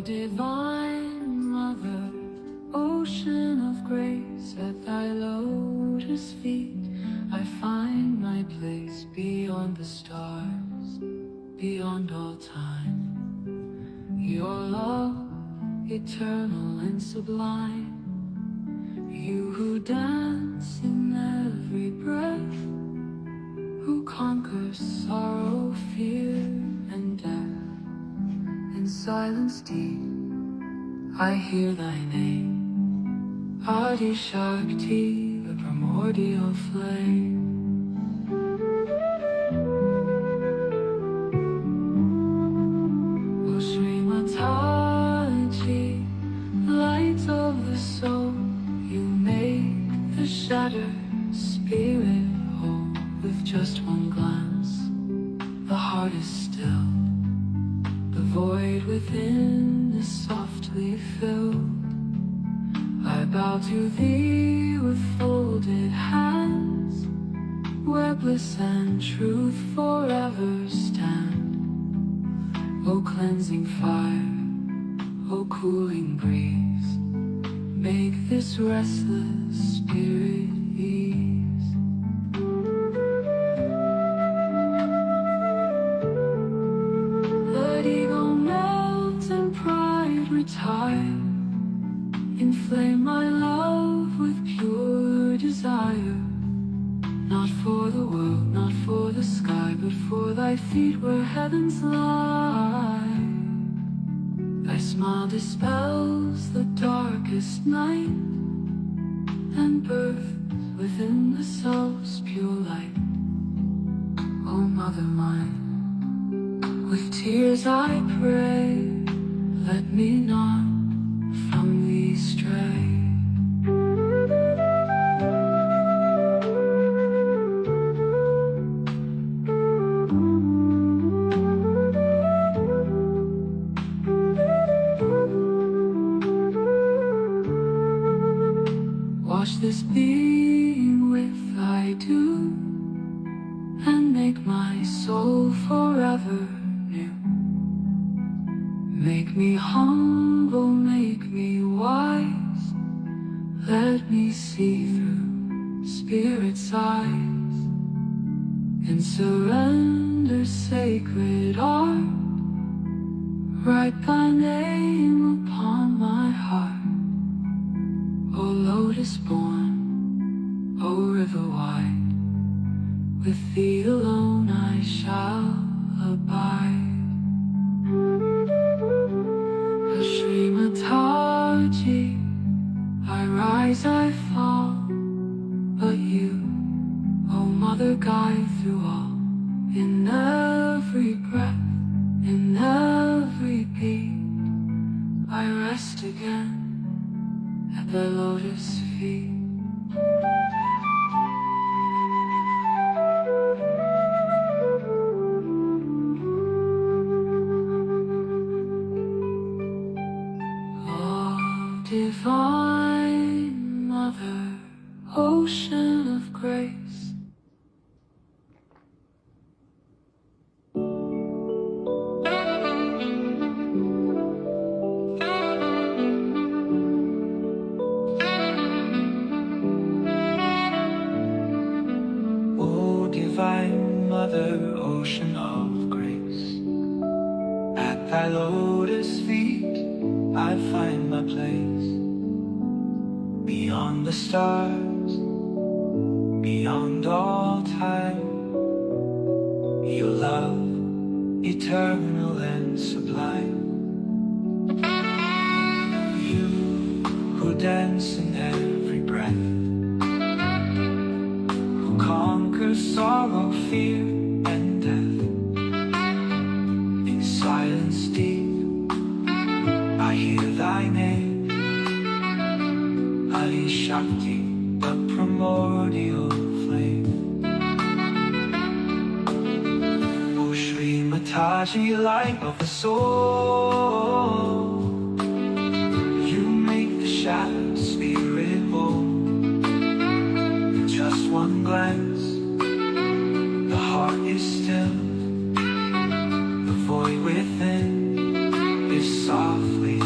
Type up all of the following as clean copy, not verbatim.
Divine Mother, ocean of grace, at thy lotus feet I find my place beyond the stars, beyond all time. Your love, eternal and sublime, you who dance in every breath, who conquers sorrow, fear, and death. In silence deep, I hear thy name, Adi Shakti, the primordial flame. O Shri Mataji, light of the soul, you make the shattered spirit whole. With just one glance, the heart is still. The void within is softly filled. I bow to thee with folded hands, where bliss and truth forever stand. O cleansing fire, O cooling breeze, make this restless spirit ease. Retire, inflame my love with pure desire, not for the world, not for the sky, but for thy feet where heavens lie. Thy smile dispels the darkest night, and births within the soul's pure light. O Mother mine, with tears I pray, let me not from thee stray. Wash this being with thy dew, and make my soul forever new. Make me humble, make me wise, let me see through spirit's eyes. In surrender, sacred art, write thy name upon my heart. O lotus born, O river wide, with thee alone I shall abide. Shri Mataji, I rise, I fall, but you, O Mother, guide through all. In every breath, in every beat, I rest again at thy lotus feet. Divine Mother, ocean of grace. O Divine Mother, ocean of grace, at thy lotus feet I find my place, beyond the stars, beyond all time. Your love, eternal and sublime. You who dance in every breath, who conquer sorrow, fear, and death. In silence deep, I hear thy name, Adi Shakti, the primordial flame. O Shri Mataji, light of the soul, you make the shattered spirit whole. With just one glance, the heart is still, the void within is softly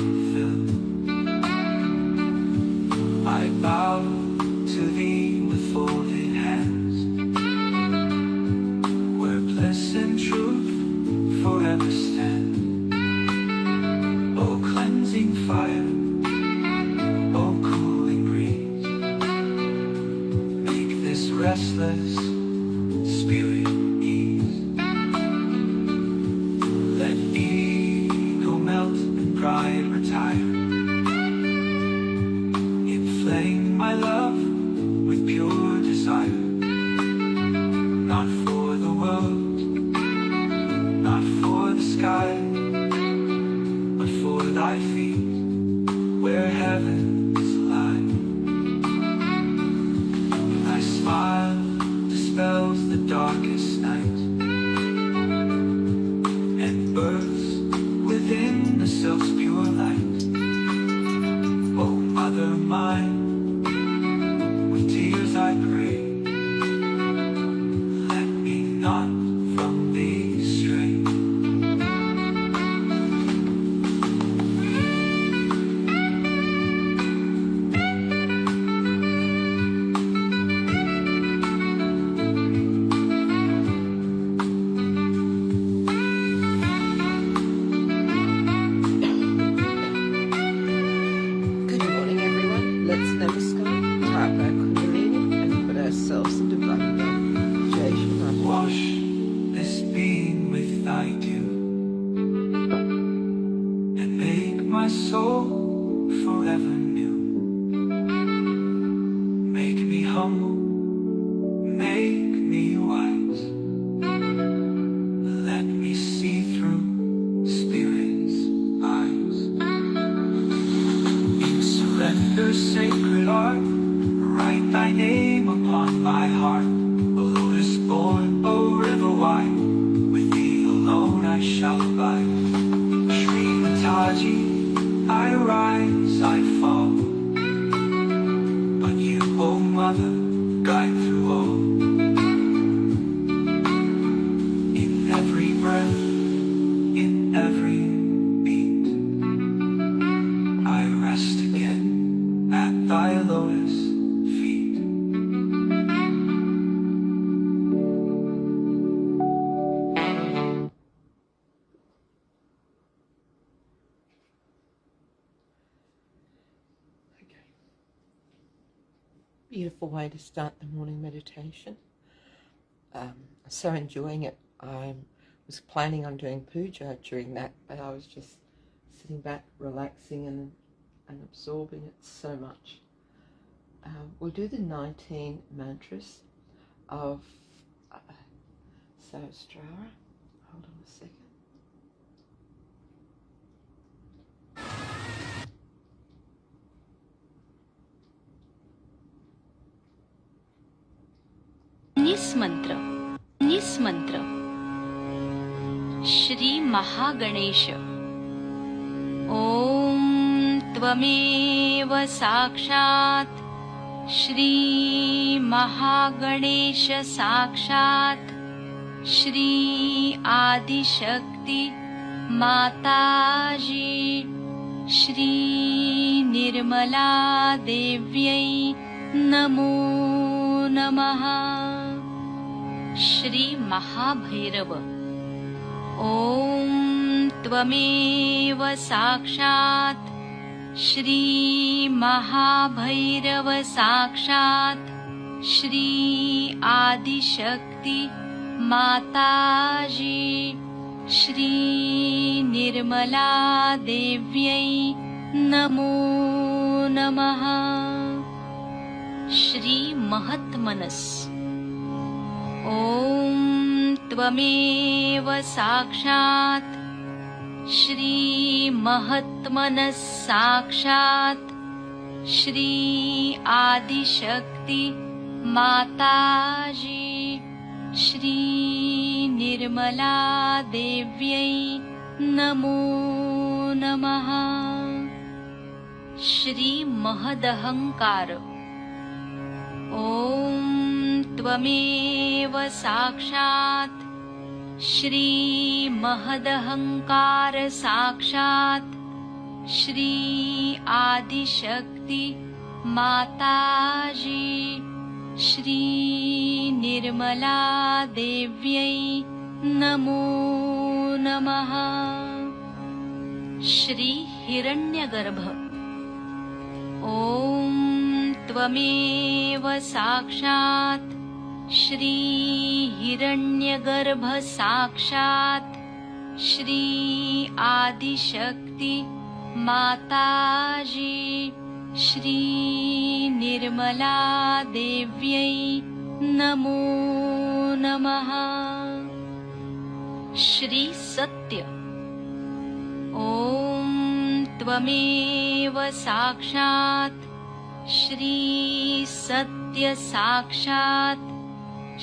restless spirit ease. Let ego melt and pride retire. Inflame my love with pure desire. Not for the world, not for the sky, but for thy feet, where heavens lie. Thy smile dispels the darkest night, and births within the self's pure light. O Mother mine, with tears I pray, let me not from thee stray. Good morning, everyone. Let's namaskar, tapa kundalini, and put ourselves into bhakti. Jai Shri Mataji. Wash this being with thy dew, and make my soul forever new. Make me humble, make me wise. Let me see through spirit's eyes. In surrender, sacred art, write thy name upon my heart. A lotus born, a river wide, with thee alone I shall abide. Shri Mataji, I rise, I fall, but you, O Mother, guide through all. In every breath, in every beat, I rest again at thy lotus feet. Okay. Beautiful way to start the morning meditation. So enjoying it. I was planning on doing puja during that, but I was just sitting back, relaxing and absorbing it so much. We'll do the 19 mantras of Sahasrara. Hold on a second. निस्मंत्र Shri Mahaganesh ओम त्वमेव साक्षात् श्री महागणेश साक्षात् श्री आदिशक्ति माताजी श्री निर्मला देव्यै नमो नमः। श्री महाभैरव ओम त्वमेव साक्षात् श्री महाभैरव साक्षात् श्री आदिशक्ति माताजी श्री निर्मला देव्यै नमो नमः। श्री महत्मनस ओम त्वमेव साक्षात् श्री महत्मनस साक्षात् श्री आदिशक्ति माताजी श्री निर्मला देव्यै नमो नमः। श्री महदहंकार ओम त्वमेव साक्षात् श्री महदहंकार साक्षात् श्री आदिशक्ति माताजी श्री निर्मला देव्यै नमो नमः। श्री हिरण्यगर्भ ओम त्वमेव साक्षात् श्री हिरण्यगर्भ साक्षात् श्री आदिशक्ति माताजी श्री निर्मला देव्यै नमो नमः। श्री सत्य ॐ त्वमेव साक्षात् श्री सत्य साक्षात्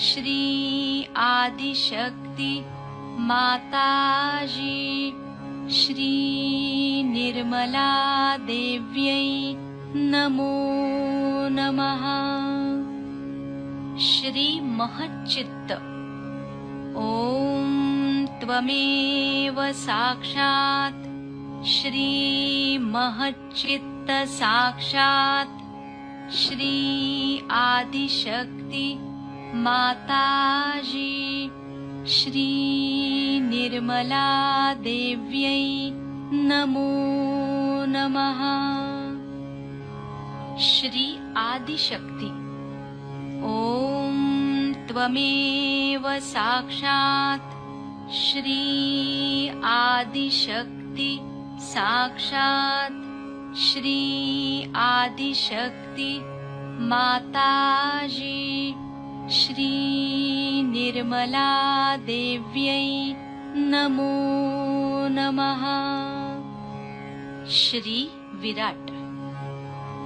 श्री आदिशक्ति माताजी श्री निर्मला देव्यै नमो नमः। श्री महच्चित्त ॐ त्वमेव साक्षात् श्री महच्चित्त साक्षात् श्री आदिशक्ति माताजी श्री निर्मला देव्यै नमो नमः। श्री आदिशक्ति ॐ त्वमेव साक्षात् श्री आदिशक्ति साक्षात् श्री आदिशक्ति माताजी श्री निर्मला देव्यै नमो नमः। श्री विराट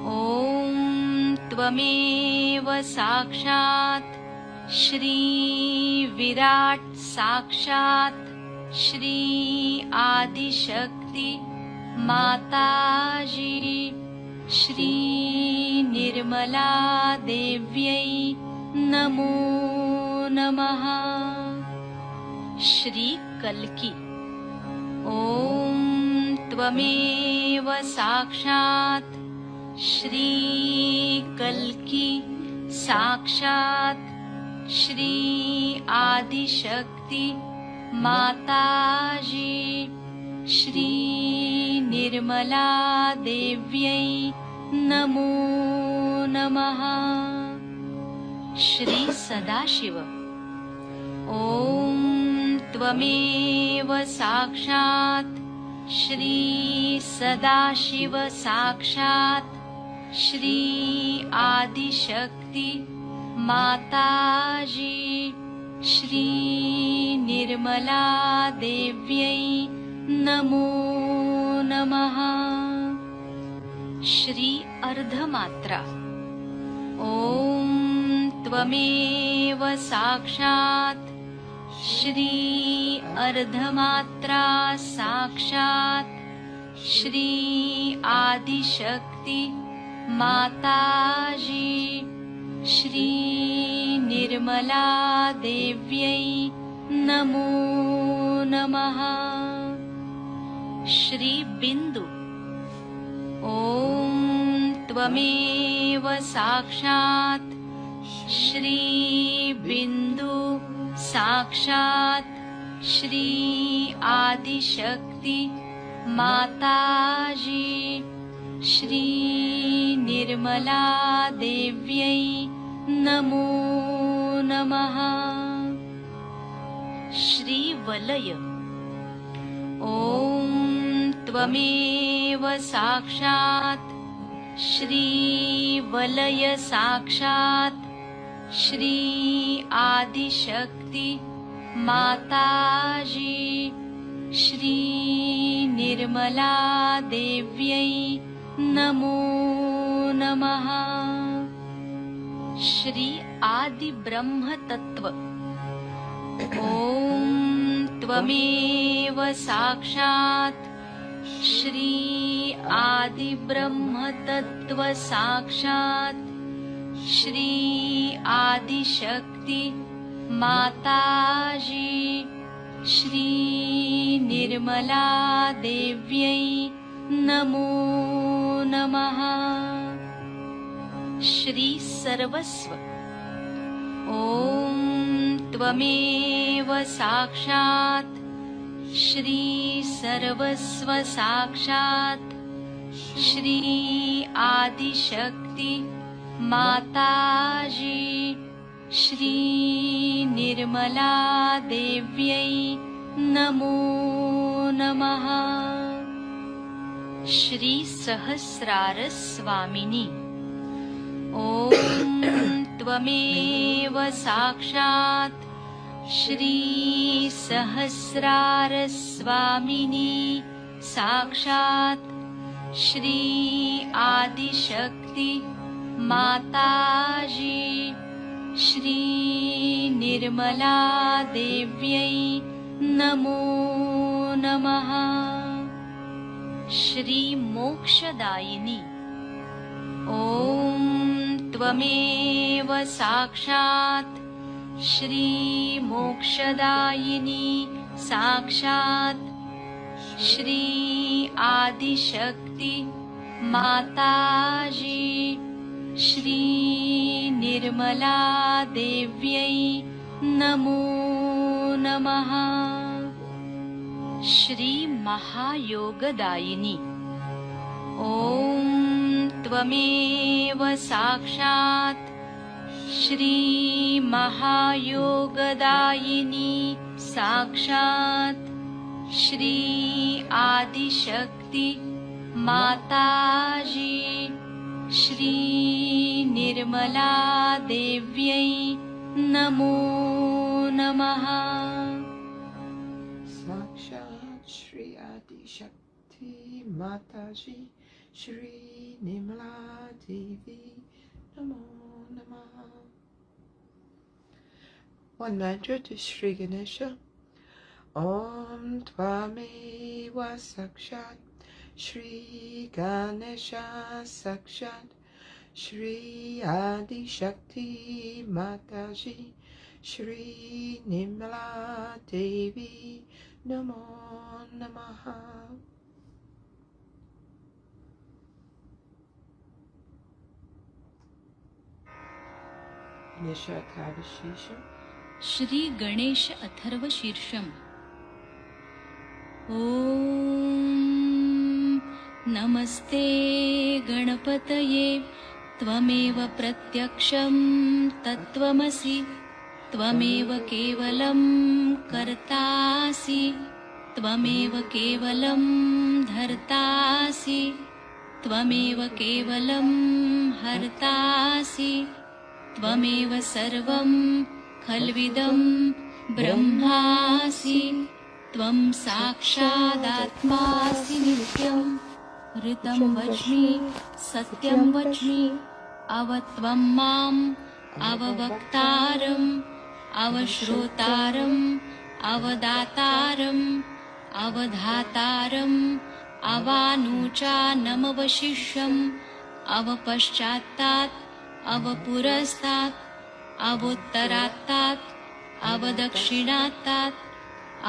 ॐ त्वमेव साक्षात् श्री विराट साक्षात् श्री आदिशक्ति माताजी श्री निर्मला देव्यै नमो नमः। श्री कल्की ॐ त्वमेव साक्षात् श्री कल्की साक्षात् श्री आदिशक्ति माताजी श्री निर्मला देव्यै नमो नमः। श्री सदाशिव ॐ त्वमेव साक्षात् श्री सदाशिव साक्षात् श्री आदिशक्ति माताजी श्री निर्मला देव्यै नमो नमः। श्री अर्धमात्रा ॐ त्वमेव साक्षात् श्री अर्धमात्रा साक्षात् श्री आदिशक्ति माताजी श्री निर्मला देव्यै नमो नमः। श्री बिंदु ॐ त्वमेव साक्षात् श्री बिंदु साक्षात् श्री आदिशक्ति माताजी श्री निर्मला देव्यै नमो नमः। श्री वलय ॐ त्वमेव साक्षात् श्री वलय साक्षात् श्री आदिशक्ति माताजी श्री निर्मला देव्यै नमो नमः। श्री आदि ब्रह्म तत्व ॐ त्वमेव साक्षात् श्री आदि ब्रह्म तत्व साक्षात् श्री आदिशक्ति माताजी श्री निर्मला देव्यै नमो नमः। श्री सर्वस्व ॐ त्वमेव साक्षात् श्री सर्वस्व साक्षात् श्री आदिशक्ति माताजी श्री निर्मला देव्यै नमो नमः। श्री सहस्रार स्वामिनी ॐ त्वमेव साक्षात् श्री सहस्रार स्वामिनी साक्षात् श्री आदिशक्ति माताजी श्री निर्मला देव्यै नमो नमः। श्री मोक्षदायिनी ॐ त्वमेव साक्षात् श्री मोक्षदायिनी साक्षात् श्री आदिशक्ति माताजी श्री निर्मला देव्यै नमो नमः। श्री महायोगदायिनी ॐ त्वमेव साक्षात् श्री महायोगदायिनी साक्षात् श्री आदिशक्ति माताजी श्री निर्मला देव्यै नमो नमः। साक्षात् श्री आदिशक्ति माताजी श्री निर्मला देवी नमो नमः। One mantra to Shri Ganesha. Om Tvameva Sakshat Shri Ganesha Sakshat Shri Adi Shakti Mataji Shri Nirmala Devi Namo Namaha. Ganesha Atharva-Shirsham. Shri Ganesh Atharva शीर्षम। ॐ नमस्ते गणपतये त्वमेव प्रत्यक्षं तत्त्वमसि त्वमेव केवलं कर्तासि त्वमेव केवलं धर्तासि त्वमेव केवलं हर्तासि त्वमेव सर्वं खल्विदं ब्रह्मासि त्वं साक्षादात्मासि नित्यं ऋतं वच्मि सत्यं वच्मि अवत्वं माम् अववक्तारम् अवश्रोतारम् अवदातारम् अवधातारम् अवानुचानमवशिष्यम् अवपश्चात्तात् अवपुरस्तात् अवोत्तरात्तात् अवदक्षिणात्तात्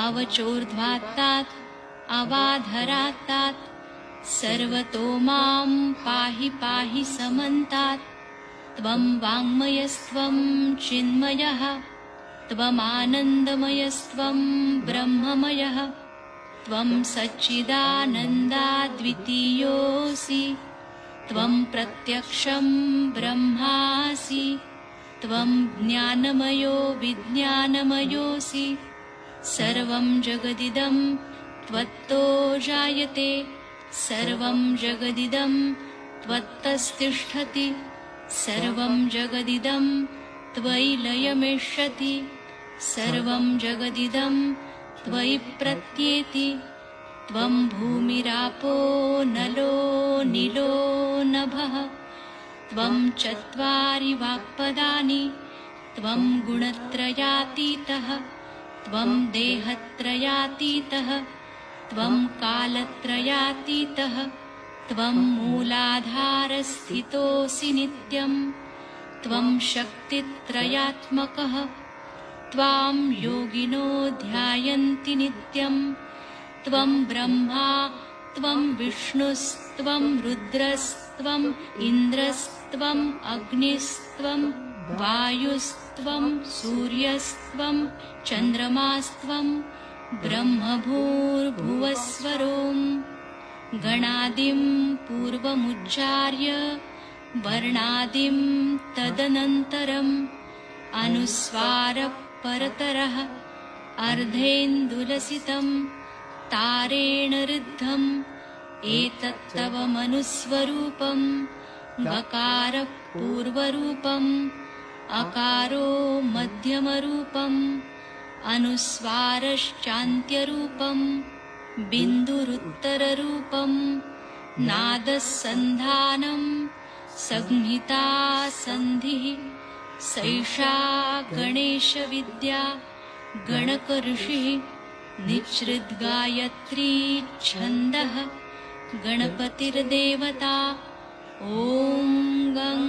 अवचोर्ध्वात्तात् अवाधरात्तात् सर्वतो मां पाहि पाहि समन्तात् त्वं वाङ्मयस्त्वं चिन्मयः त्वमानन्दमयस्त्वं ब्रह्ममयः त्वं सच्चिदानन्दाद्वितीयोऽसि त्वं प्रत्यक्षं ब्रह्मासि त्वं ज्ञानमयो विज्ञानमयोऽसि सर्वं जगदिदं त्वत्तो जायते सर्वं जगदिदं त्वत्तस्तिष्ठति सर्वं जगदिदं त्वयि लयमेष्यति सर्वं जगदिदं त्वयि प्रत्येति त्वं भूमिरापो नलो नीलो नभः त्वं चत्वारि वाक्पदानि त्वं गुणत्रयातीतः त्वं देहत्रयातीतः त्वं कालत्रयातीतः त्वं मूलाधारस्थितोऽसि नित्यं त्वं शक्तित्रयात्मकः त्वां योगिनो ध्यायन्ति नित्यं त्वं ब्रह्मा त्वं विष्णुस्त्वं रुद्रस्त्वम् इन्द्रस्त्वम् अग्निस्त्वं वायुस्त्वं सूर्यस्त्वं चन्द्रमास्त्वं ब्रह्मभूर्भुवस्वरों गणादिं पूर्वमुच्चार्य वर्णादिं तदनन्तरं अनुस्वारः परतरः अर्धेन्दुलसितं तारेण ऋद्धम् एतत्तव मनुस्वरूपं गकारः पूर्वरूपम् अकारो मध्यमरूपम् अनुस्वारश्चान्त्यरूपम् बिन्दुरुत्तररूपम् नादः सन्धानं संहिता सन्धिः सैषा गणेशविद्या गणकऋषिः निःसृद्गायत्री छन्दः गणपतिर्देवता ॐ गं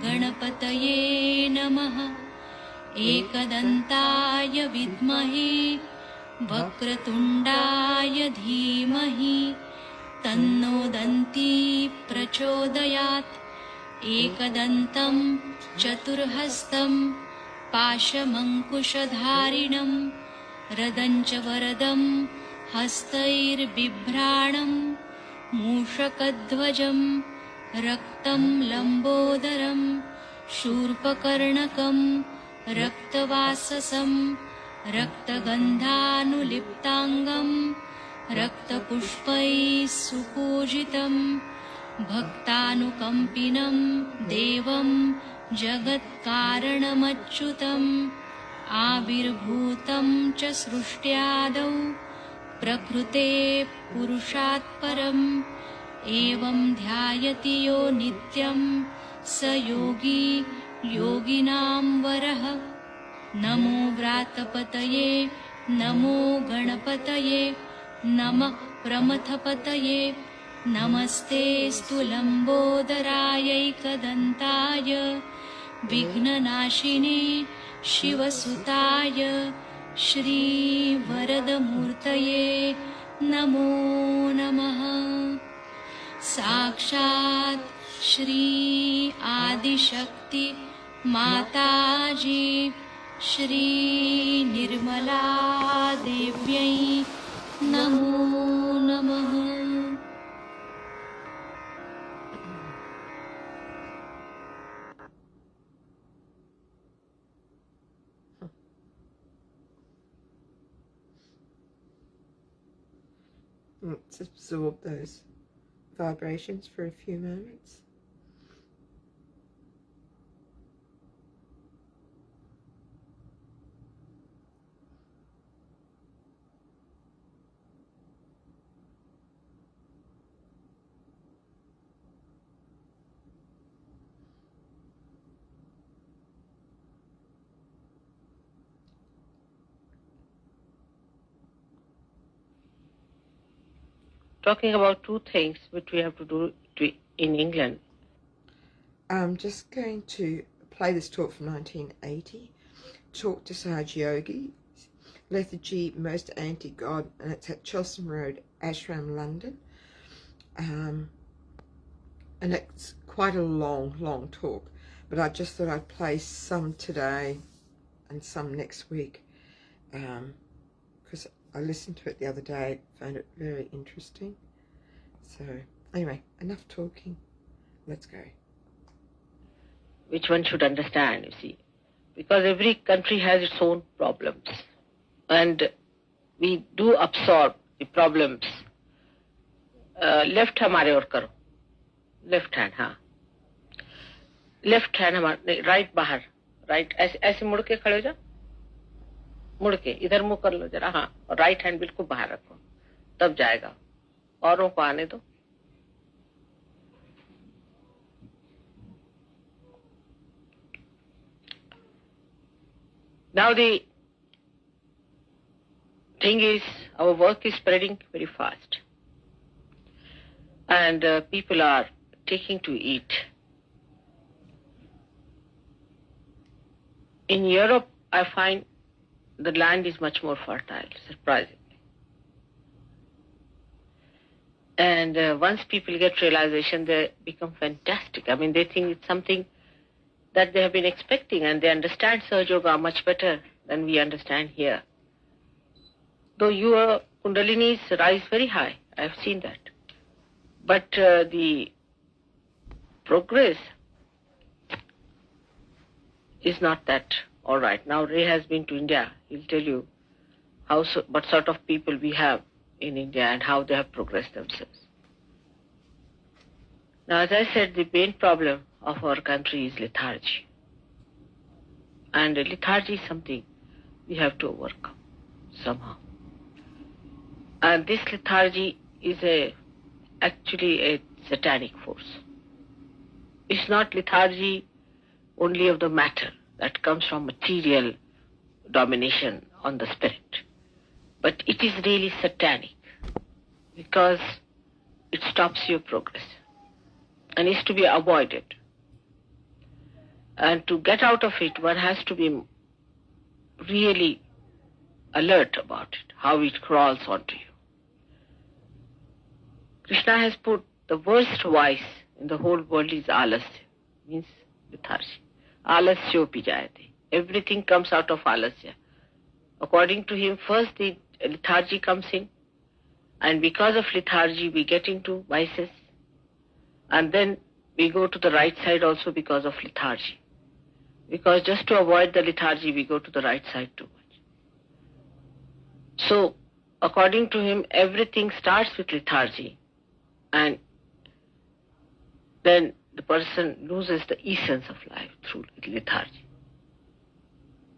गणपतये नमः एकदन्ताय विद्महे वक्रतुण्डाय धीमहि तन्नो दन्ती प्रचोदयात् एकदन्तं चतुर्हस्तं पाशमङ्कुशधारिणं रदञ्च वरदं हस्तैर्बिभ्राणं मूषकध्वजं रक्तं लम्बोदरं शूर्पकर्णकं रक्तवाससं रक्तगन्धानुलिप्ताङ्गं रक्तपुष्पैः सुपूजितं भक्तानुकम्पिनं देवं जगत्कारणमच्युतम् आविर्भूतं च सृष्ट्यादौ प्रकृते पुरुषात् परम् एवं ध्यायति यो नित्यं स योगी योगिनां वरः नमो व्रातपतये नमो गणपतये नमः प्रमथपतये नमस्तेऽस्तु लम्बोदरायैकदन्ताय विघ्ननाशिने शिवसुताय श्रीवरदमूर्तये नमो नमः साक्षात् श्री आदिशक्ति माताजी श्री निर्मला देव्यै नमो नमः। Let's absorb those vibrations for a few moments. Talking about two things which we have to do in England. I'm just going to play this talk from 1980, talk to Sahaja Yogi, Lethargy-Most Anti-God, and it's at Chelsea Road, Ashram, London. And it's quite a long talk, but I just thought I'd play some today and some next week, because I listened to it the other day, found it very interesting. So anyway, enough talking, let's go. Which one should understand, you see, because every country has its own problems, and we do absorb the problems. Left हमारे ओर करो, left hand, हाँ, left hand हमारे, right बाहर, right ऐसे ऐसे मुड़ के खड़े हो जा, मुड़ के इधर मुंह कर लो जरा, हाँ, और राइट हैंड बिल्कुल बाहर रखो, तब जाएगा, औरों को आने दो. Now the thing is, our work is spreading very fast, and people are taking to eat. In Europe, I find the land is much more fertile, surprisingly. And once people get realization, they become fantastic. I mean, they think it's something that they have been expecting, and they understand Sahaja Yoga much better than we understand here. Though your Kundalinis rise very high, I have seen that. But the progress is not that all right. Now Ray has been to India. He'll tell you what sort of people we have in India and how they have progressed themselves. Now, as I said, the main problem of our country is lethargy. And lethargy is something we have to overcome somehow. And this lethargy is actually a satanic force. It's not lethargy only of the matter that comes from material domination on the spirit, but it is really satanic because it stops your progress and is to be avoided. And to get out of it, one has to be really alert about it, how it crawls onto you. Krishna has put the worst vice in the whole world is alasya, means lethargy. Alasyopi jayate. Everything comes out of alasya. According to him, first the lethargy comes in, and because of lethargy we get into vices, and then we go to the right side also because of lethargy. Because just to avoid the lethargy, we go to the right side too much. So, according to him, everything starts with lethargy, and then the person loses the essence of life through lethargy.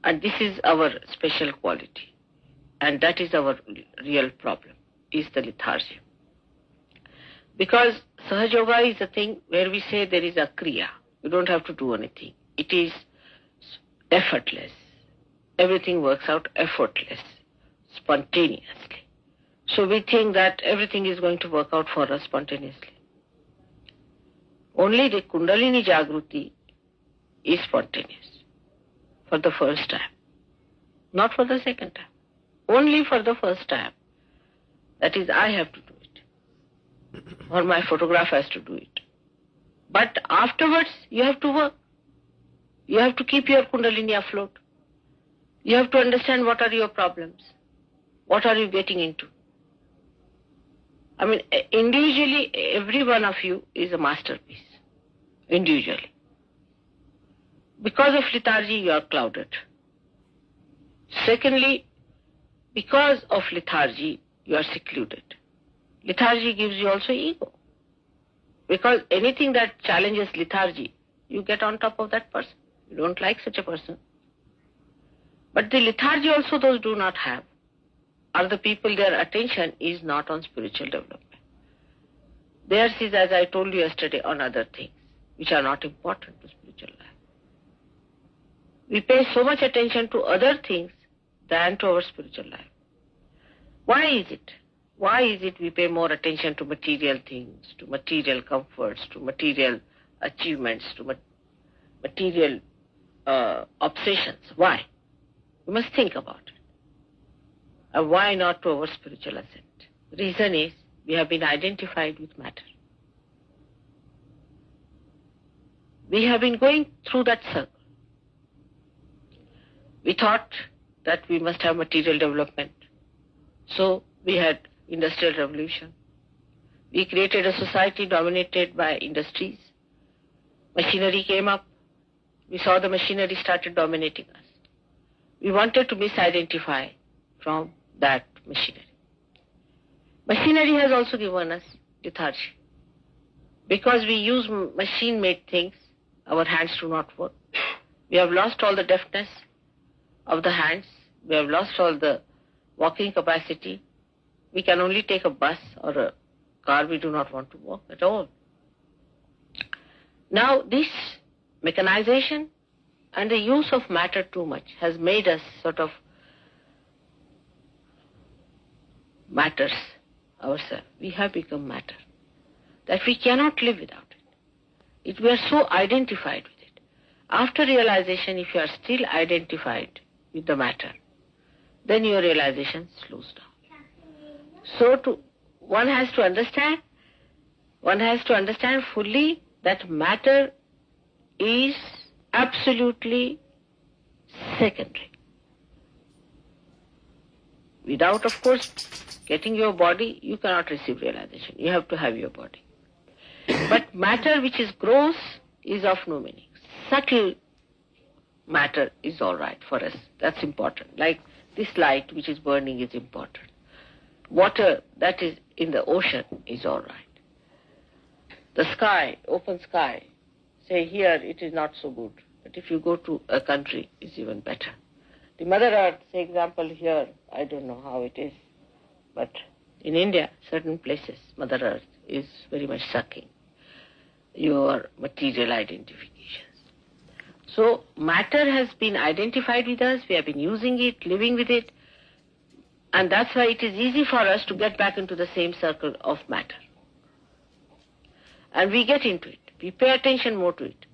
And this is our special quality. And that is our real problem, is the lethargy. Because Sahaja Yoga is a thing where we say there is a kriya. You don't have to do anything. It is effortless. Everything works out effortless, spontaneously. So we think that everything is going to work out for us spontaneously. Only the Kundalini Jagruti is spontaneous for the first time, not for the second time. Only for the first time. That is, I have to do it, or my photograph has to do it. But afterwards, you have to work. You have to keep your Kundalini afloat. You have to understand what are your problems. What are you getting into? I mean, individually, every one of you is a masterpiece. Individually. Because of lethargy, you are clouded. Secondly, because of lethargy, you are secluded. Lethargy gives you also ego. Because anything that challenges lethargy, you get on top of that person. You don't like such a person. But the lethargy also those do not have are the people their attention is not on spiritual development. Theirs is, as I told you yesterday, on other things which are not important to spiritual life. We pay so much attention to other things than to our spiritual life. Why is it? Why is it we pay more attention to material things, to material comforts, to material achievements, to material obsessions? Why? We must think about it. And why not to our spiritual ascent? The reason is we have been identified with matter. We have been going through that circle. We thought that we must have material development. So we had industrial revolution. We created a society dominated by industries. Machinery came up. We saw the machinery started dominating us. We wanted to misidentify from that machinery. Machinery has also given us lethargy. Because we use machine-made things, our hands do not work. We have lost all the deftness of the hands. We have lost all the walking capacity. We can only take a bus or a car. We do not want to walk at all. Now this mechanization and the use of matter too much has made us sort of matters ourselves. We have become matter. That we cannot live without it. We are so identified with it. After realization, if you are still identified with the matter, then your realization slows down. So one has to understand fully that matter is absolutely secondary. Without, of course, getting your body, you cannot receive realization. You have to have your body. But matter which is gross is of no meaning. Subtle matter is all right for us. That's important. Like this light which is burning is important. Water that is in the ocean is all right. The sky, open sky, say here it is not so good, but if you go to a country, it's even better. The Mother Earth, say example here, I don't know how it is, but in India, certain places, Mother Earth is very much sucking your material identifications. So matter has been identified with us, we have been using it, living with it, and that's why it is easy for us to get back into the same circle of matter. And we get into it. We pay attention more to it.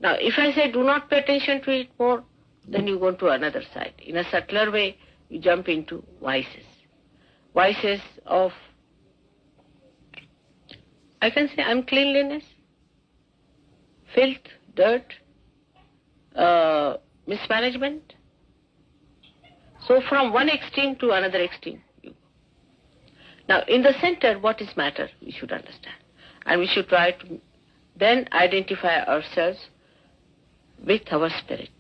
Now, if I say do not pay attention to it more, then you go to another side. In a subtler way, you jump into vices. Vices of, I can say, uncleanliness, filth, dirt, mismanagement. So from one extreme to another extreme you go. Now, in the center, what is matter? We should understand. And we should try to then identify ourselves with our spirit.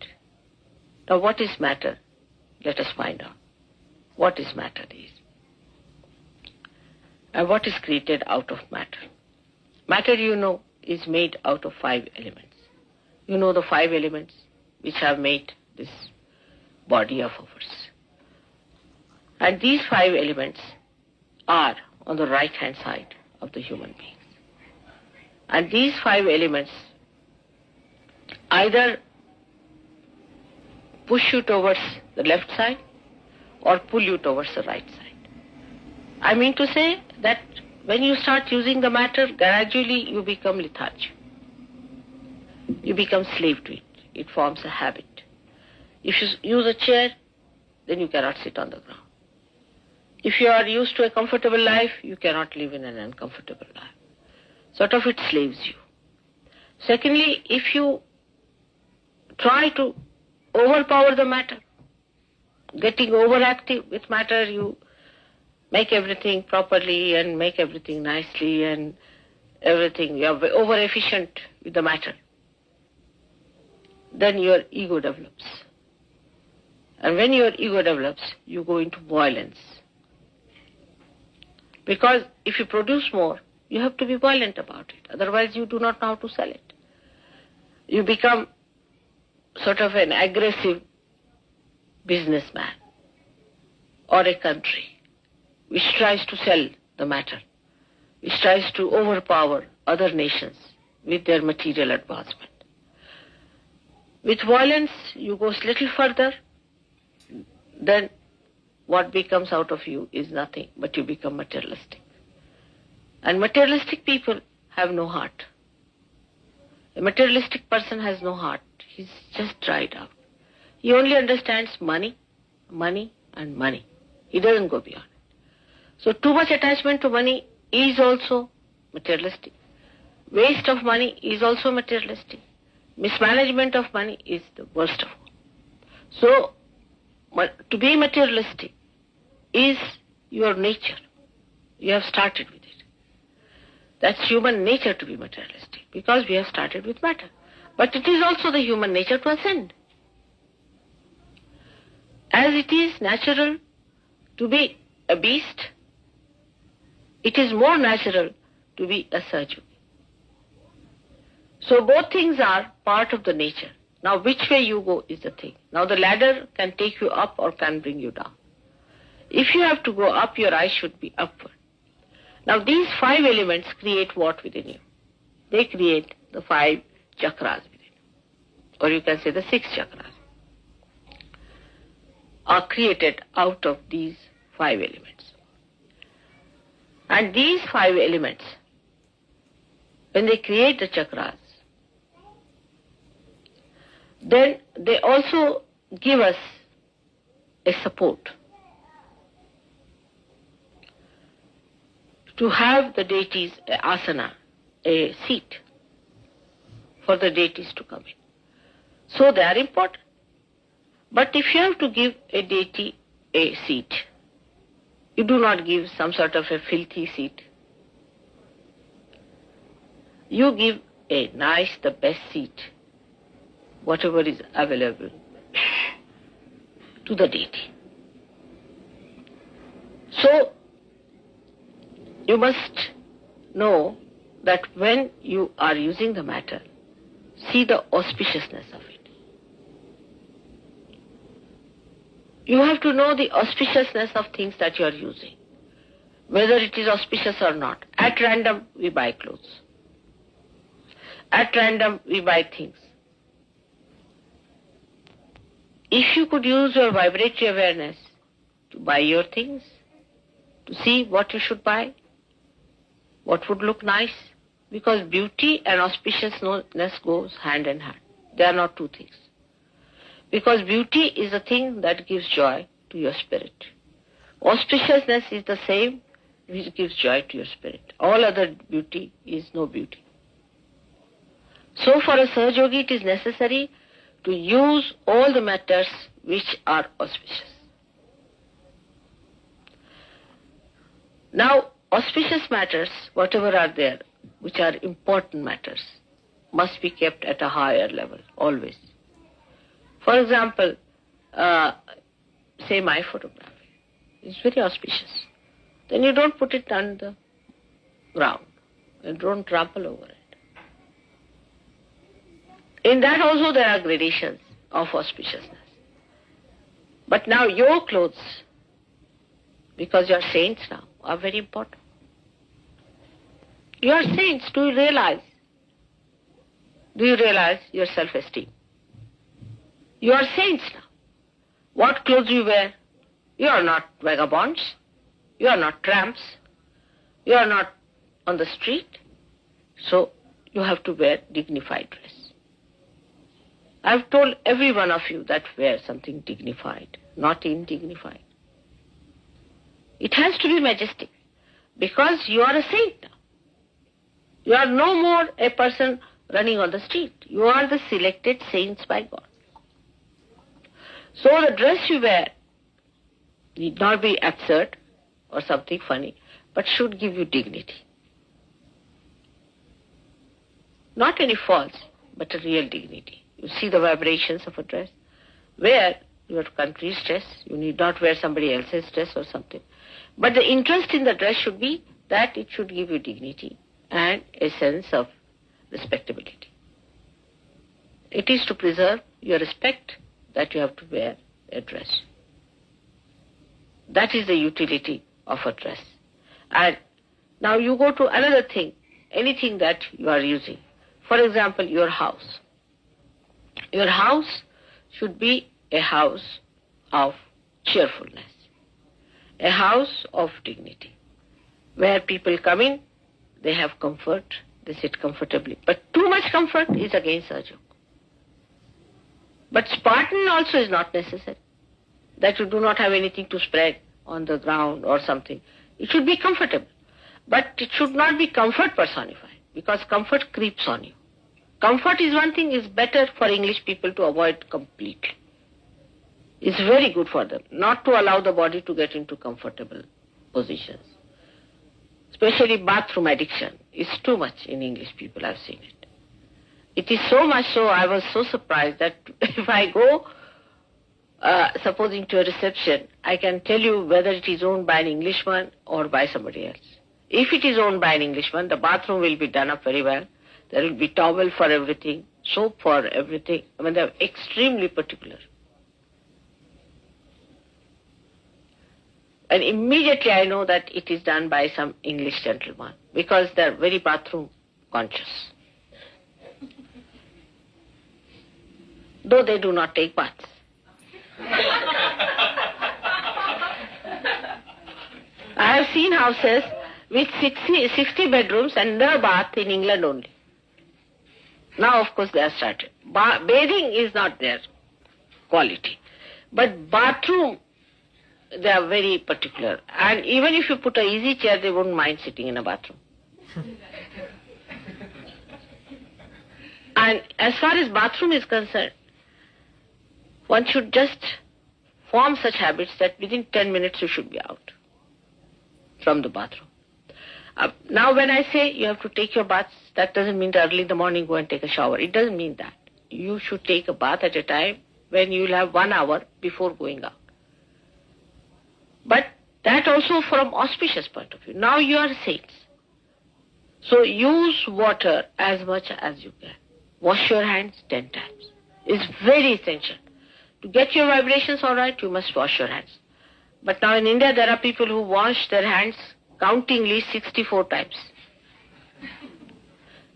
Now, what is matter? Let us find out. What is matter is? And what is created out of matter? Matter, you know, is made out of 5 elements. You know the 5 elements which have made this body of ours. And these 5 elements are on the right-hand side of the human beings. And these 5 elements either push you towards the left side or pull you towards the right side. I mean to say that when you start using the matter, gradually you become lethargy. You become slave to it. It forms a habit. If you use a chair, then you cannot sit on the ground. If you are used to a comfortable life, you cannot live in an uncomfortable life. Sort of it slaves you. Secondly, if you try to overpower the matter, getting overactive with matter, you make everything properly and make everything nicely and everything, you are over efficient with the matter. Then your ego develops. And when your ego develops, you go into violence. Because if you produce more, you have to be violent about it. Otherwise, you do not know how to sell it. You become sort of an aggressive businessman or a country which tries to sell the matter, which tries to overpower other nations with their material advancement. With violence, you go a little further, then what becomes out of you is nothing, but you become materialistic. And materialistic people have no heart. A materialistic person has no heart. He's just dried out. He only understands money, money, and money. He doesn't go beyond it. So too much attachment to money is also materialistic. Waste of money is also materialistic. Mismanagement of money is the worst of all. So to be materialistic is your nature. You have started with it. That's human nature to be materialistic, because we have started with matter. But it is also the human nature to ascend. As it is natural to be a beast, it is more natural to be a Sahaja. So both things are part of the nature. Now which way you go is the thing. Now the ladder can take you up or can bring you down. If you have to go up, your eyes should be upward. Now these 5 elements create what within you? They create the 5 chakras within you. Or you can say the 6 chakras are created out of these 5 elements. And these 5 elements, when they create the chakras, then they also give us a support to have the deities, asana, a seat for the deities to come in. So they are important. But if you have to give a deity a seat, you do not give some sort of a filthy seat. You give a nice, the best seat, whatever is available to the deity. So, you must know that when you are using the matter, see the auspiciousness of it. You have to know the auspiciousness of things that you are using, whether it is auspicious or not. At random, we buy clothes. At random, we buy things. If you could use your vibratory awareness to buy your things, to see what you should buy, what would look nice, because beauty and auspiciousness goes hand in hand. They are not two things. Because beauty is a thing that gives joy to your spirit. Auspiciousness is the same which gives joy to your spirit. All other beauty is no beauty. So for a Sahaja Yogi, it is necessary to use all the matters which are auspicious. Now, auspicious matters, whatever are there, which are important matters, must be kept at a higher level, always. For example, say my photograph is very auspicious. Then you don't put it on the ground and don't trample over it. In that also there are gradations of auspiciousness. But now your clothes, because you are saints now, are very important. You are saints, do you realize? Do you realize your self-esteem? You are saints now. What clothes you wear? You are not vagabonds. You are not tramps. You are not on the street. So you have to wear dignified dress. I have told every one of you that wear something dignified, not indignified. It has to be majestic, because you are a saint now. You are no more a person running on the street. You are the selected saints by God. So the dress you wear need not be absurd or something funny, but should give you dignity. Not any false, but a real dignity. You see the vibrations of a dress. Wear your country's dress. You need not wear somebody else's dress or something. But the interest in the dress should be that it should give you dignity and a sense of respectability. It is to preserve your respect that you have to wear a dress. That is the utility of a dress. And now you go to another thing, anything that you are using. For example, your house. Your house should be a house of cheerfulness, a house of dignity, where people come in, they have comfort, they sit comfortably. But too much comfort is against Sahaja Yoga. But Spartan also is not necessary, that you do not have anything to spread on the ground or something. It should be comfortable. But it should not be comfort personified, because comfort creeps on you. Comfort is one thing, is better for English people to avoid completely. It's very good for them not to allow the body to get into comfortable positions. Especially bathroom addiction is too much in English people, I've seen it. It is so much so, I was so surprised that if I go, supposing to a reception, I can tell you whether it is owned by an Englishman or by somebody else. If it is owned by an Englishman, the bathroom will be done up very well. There will be towel for everything, soap for everything. I mean, they're extremely particular. And immediately I know that it is done by some English gentleman, because they're very bathroom conscious. Though they do not take baths. I have seen houses with 60 bedrooms and no bath in England only. Now, of course, they have started. Bathing is not their quality. But bathroom, they are very particular. And even if you put an easy chair, they won't mind sitting in a bathroom. And as far as bathroom is concerned, one should just form such habits that within 10 minutes you should be out from the bathroom. Now when I say you have to take your baths, that doesn't mean that early in the morning go and take a shower. It doesn't mean that. you should take a bath at a time when you will have 1 hour before going out. But that also from auspicious point of view. Now you are saints. So use water as much as you can. Wash your hands 10 times. It's very essential. To get your vibrations all right, you must wash your hands. But now in India, there are people who wash their hands countingly 64 times.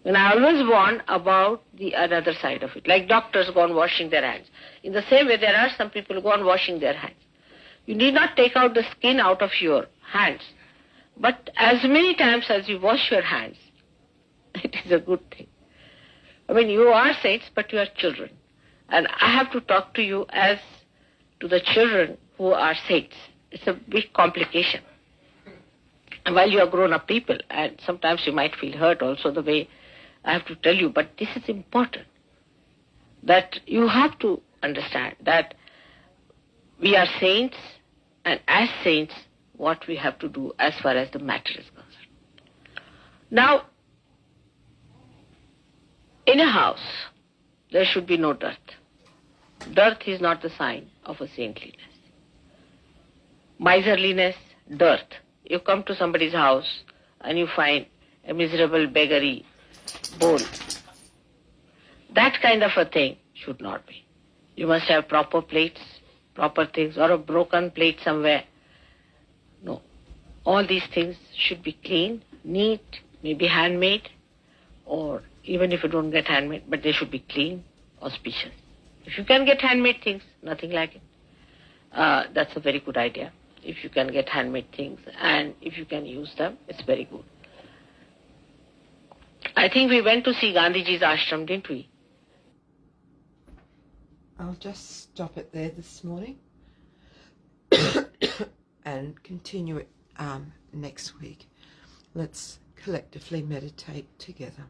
And I always warn about the another side of it. Like doctors go on washing their hands. In the same way, there are some people who go on washing their hands. You need not take out the skin out of your hands. But as many times as you wash your hands, it is a good thing. I mean, you are saints, but you are children. And I have to talk to you as to the children who are saints. It's a big complication. And while you are grown-up people, and sometimes you might feel hurt also the way I have to tell you, but this is important. That you have to understand that we are saints, and as saints, what we have to do as far as the matter is concerned. Now, in a house, there should be no dirt. Dirt is not the sign of a saintliness. Miserliness, dirt. You come to somebody's house and you find a miserable beggary bowl. That kind of a thing should not be. You must have proper plates, proper things, or a broken plate somewhere. No. All these things should be clean, neat, maybe handmade, or even if you don't get handmade, but they should be clean, auspicious. If you can get handmade things, nothing like it. That's a very good idea. If you can get handmade things and if you can use them, it's very good. I think we went to see Gandhiji's ashram, didn't we? I'll just stop it there this morning and continue it next week. Let's collectively meditate together.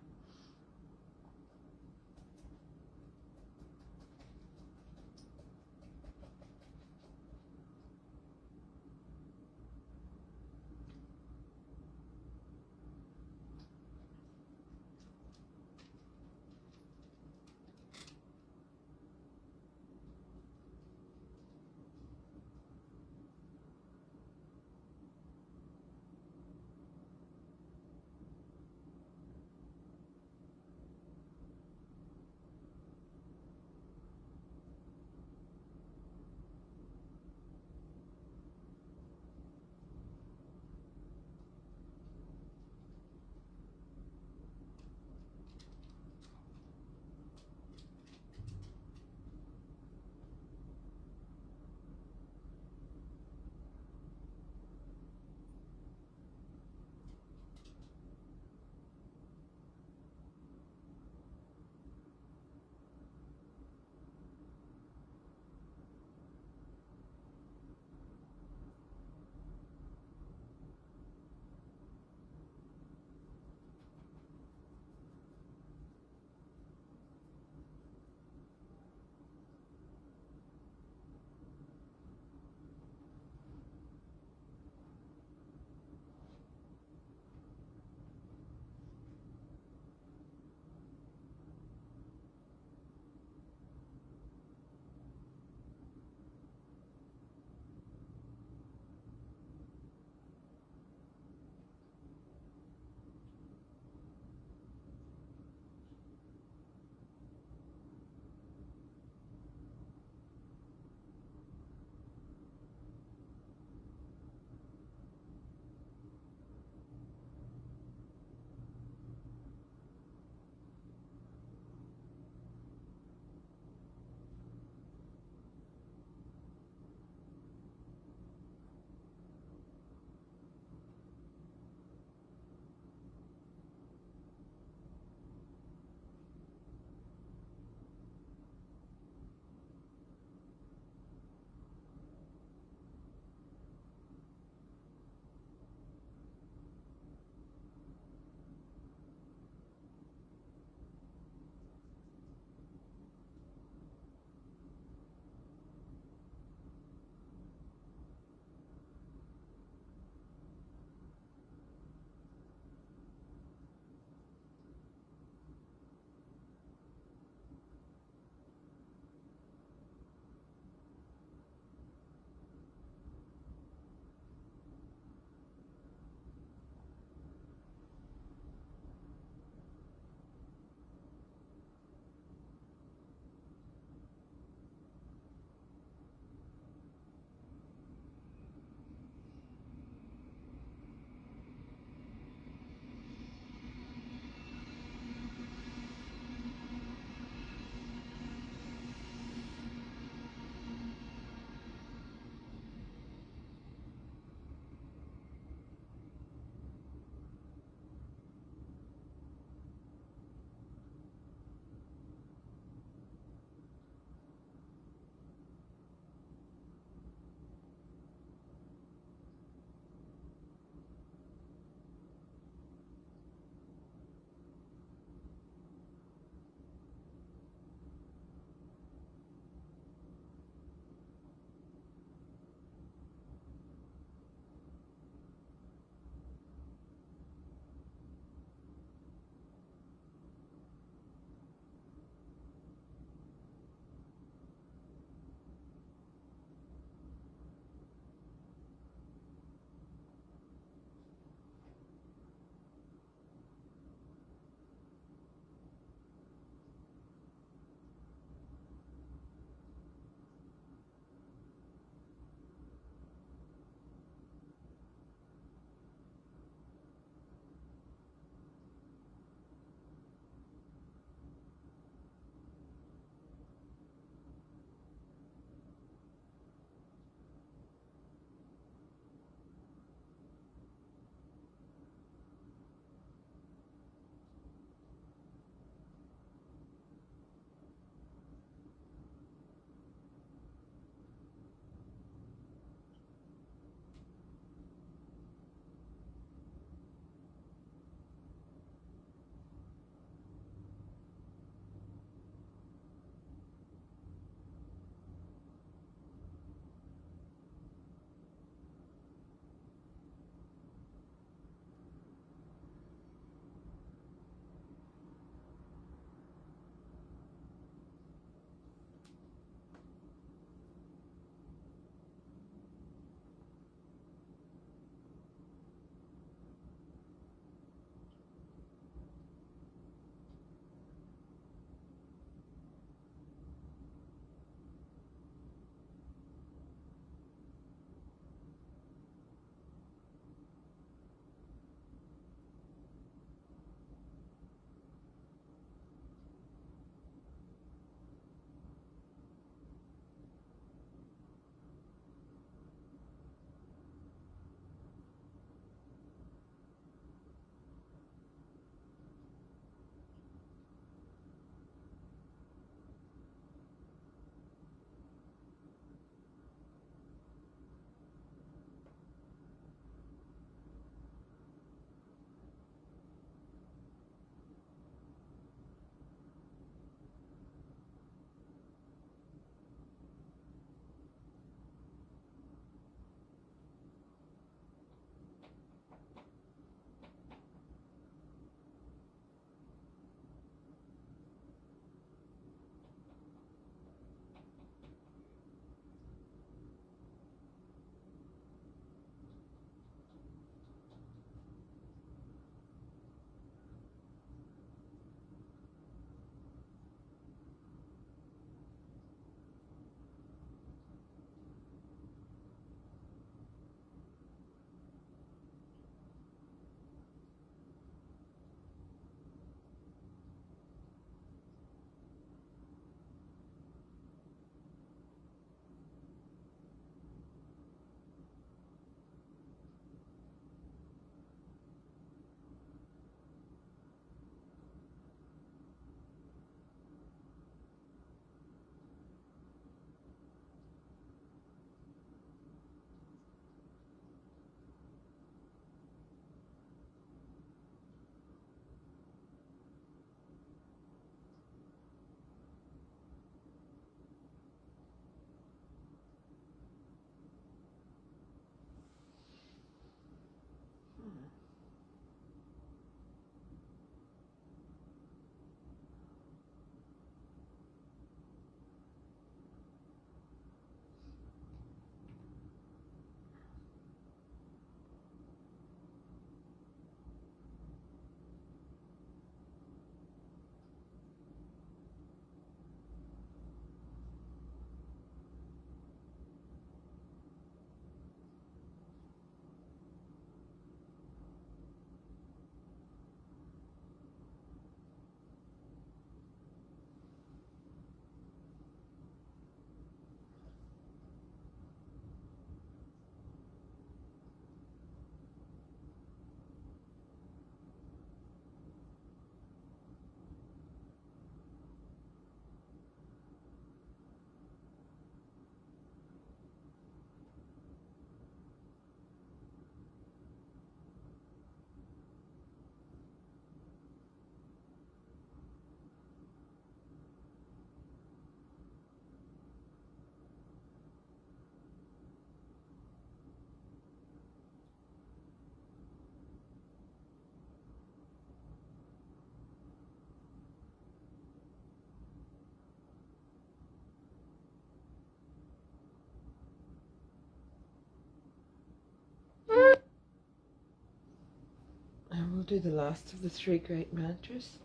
do the last of the three great mantras.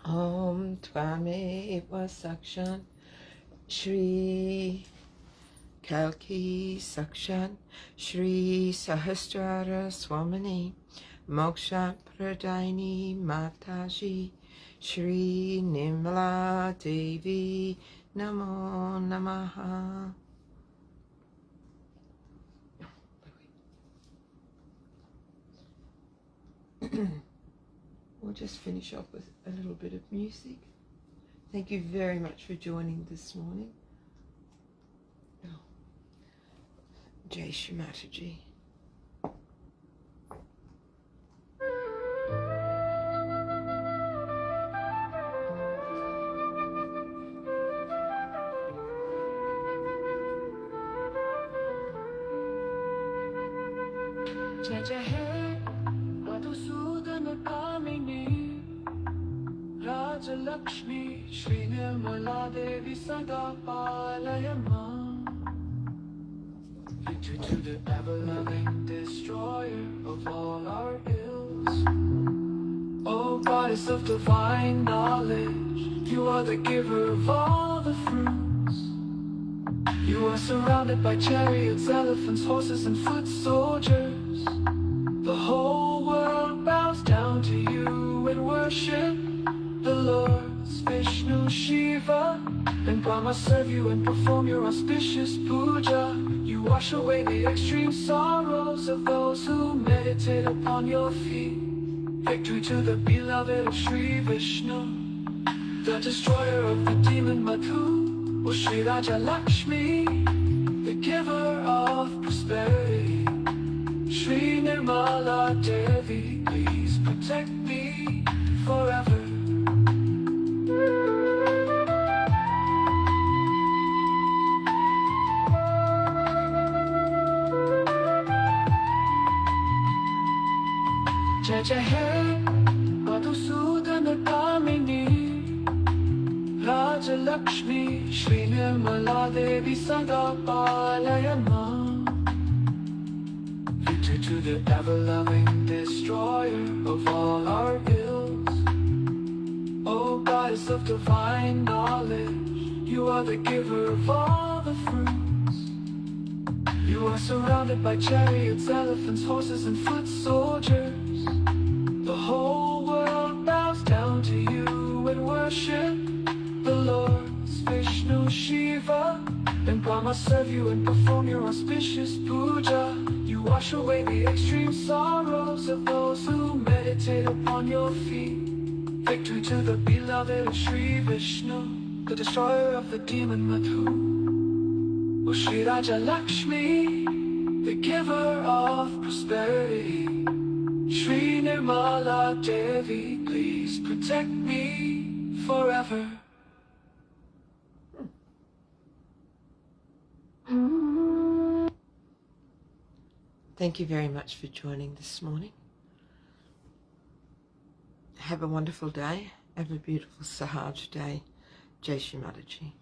Om Tvameva Sakshan Shri Kalki Sakshan Shri Sahasrara Swamini Moksha Pradaini Mataji Shri Nirmala Devi Namo Namaha. We'll just finish off with a little bit of music. Thank you very much for joining this morning. Oh. Shri Mataji. Jai Jai Hai Madhusudan Kamini Raja Lakshmi Shri Nirmala Devi Sada Palayama. Victory to the ever-loving destroyer of all our ills. O goddess of divine knowledge, you are the giver of all the fruits. You are surrounded by chariots, elephants, horses, and foot soldiers. The whole world bows down to you and worship the Lords Vishnu, Shiva, and Brahma serve you and perform your auspicious puja. You wash away the extreme sorrows of those who meditate upon your feet. Victory to the beloved of Shri Vishnu, the destroyer of the demon Madhu, O Shri Raja Lakshmi, the giver of prosperity. Shri Nirmala Devi, please protect me forever. Jai Jai Hai Madhusudan Kamini Raja Lakshmi Shri Nirmala Devi Sada Palayama. Victory to the ever-loving destroyer of all our ills. O goddess of divine knowledge, you are the giver of all the fruits. You are surrounded by chariots, elephants, horses, and foot soldiers. The whole world bows down to you and worship the Lords Vishnu, Shiva, and Brahma serve you and perform your auspicious puja. You wash away the extreme sorrows of those who meditate upon your feet. Victory to the beloved of Shri Vishnu, the destroyer of the demon Madhu, O Shri Raja Lakshmi, the giver of prosperity. Shri Nirmala Devi, please protect me forever. Thank you very much for joining this morning. Have a wonderful day. Have a beautiful Sahaja day. Shri Mataji.